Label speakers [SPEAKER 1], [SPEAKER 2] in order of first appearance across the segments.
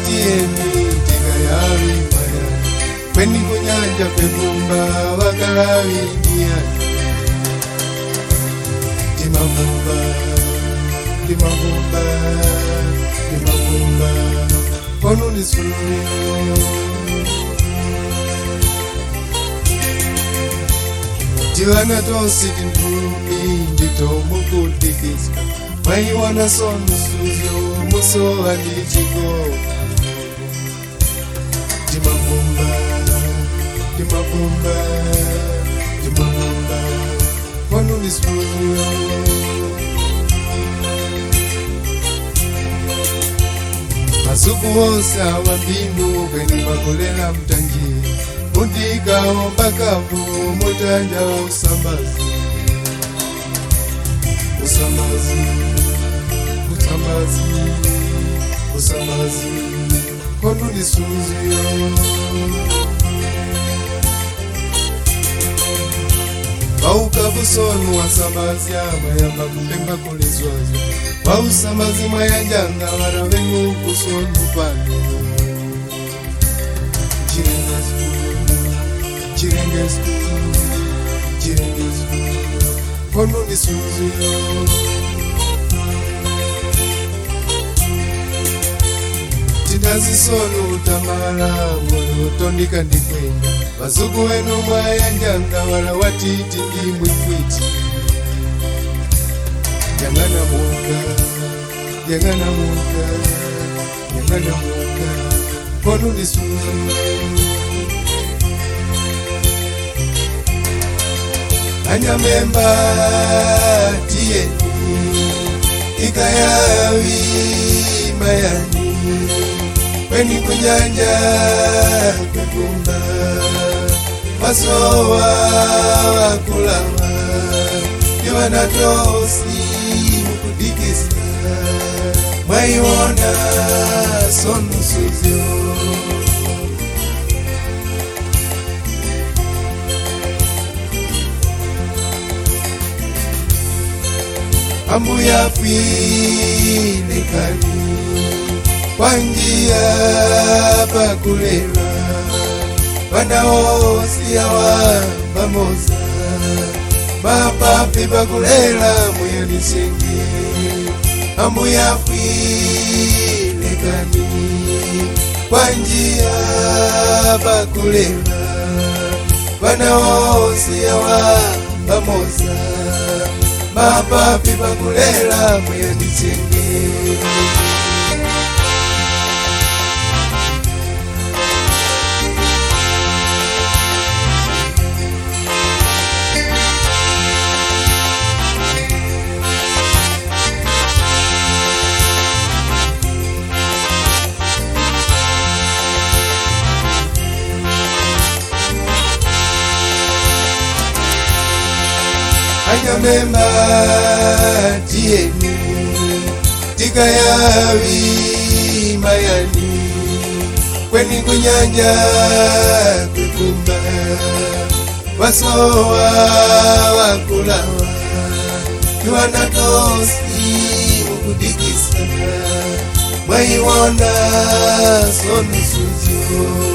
[SPEAKER 1] tieni tikayawi maya kweni kunyanja kwevumba vakalawi miani timavumba timavumba timavumba konundisunuyo tivana tositi ndumi nditomukutikisa maiwana somusuzyo musova ndichiko timavumba timavumba timavumba konundisunuyo masuku wose awambinu kweni makolela mtangi mundikaomba kavu mutanja usambazi usambazi usambazi usambazi konundisunuyo vaukavusonu wasambazi amayamba kupemba kulizwazo vausambazi mwayanjanga vana venyu kusonu pano chirengesu chirengesu konundisunuyo titazisonu utamala moyo tondika ndikwenda vazuku wenu mwayanjanga wala watiti imwikwiti yangana muka yangana muka yangana muka konundisunuyo anyamemba tieni ikayawi mayani kweni kunyanja kwevumba masowa wakulawa iwanatosi mukudikisa mwaiona sonusuzyo ambuya kwilekani kwanjia pakulela wanaosia wa pamoza mapapi pakulela muyalisenge ambuya kwilekani kwanjia pakulela wanaosia wa pamoza mapapi pakulela muyalisenge anyamemba tieni tikayawi mayani kweni kunyanja kwevumba vasowa wakulawa iwanatosi mukudikisa mwaiwona sonusuzyo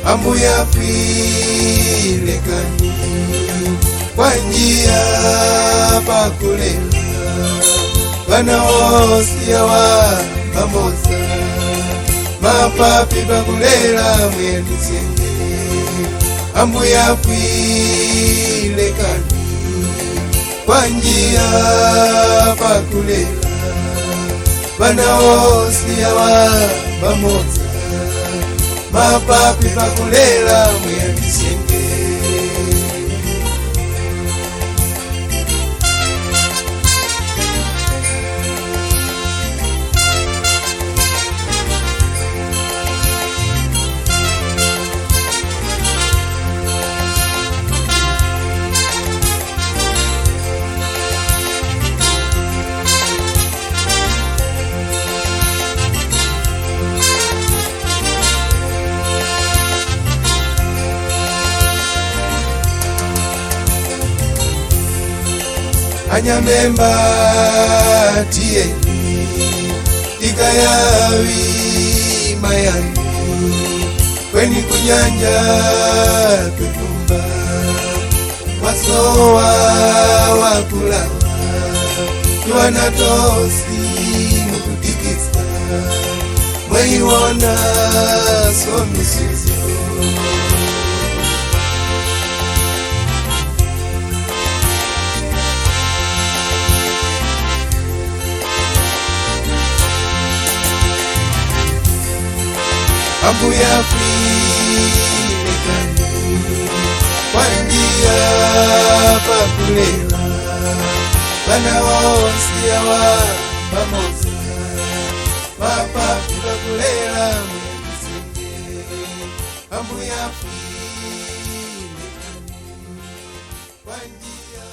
[SPEAKER 1] ambuya kwilekani kwanjia pakulela wanaosia wa pamoza mapapi pakulela muyandisenge ambuya kwilekani kwanjia pakulela wanaosia wa pamoza mapapi pakulela muyandisenge anyamemba tieni ikayawi mayani kweni kunyanja kwefumba wasowa wakulawa wanatosi mukudikisa mweyiwona somisuzo ambuya kwilekani wanjia pakulela bana wosiya wa pamoza papa pakulela mwekisinge ambuya kwilekani wanjia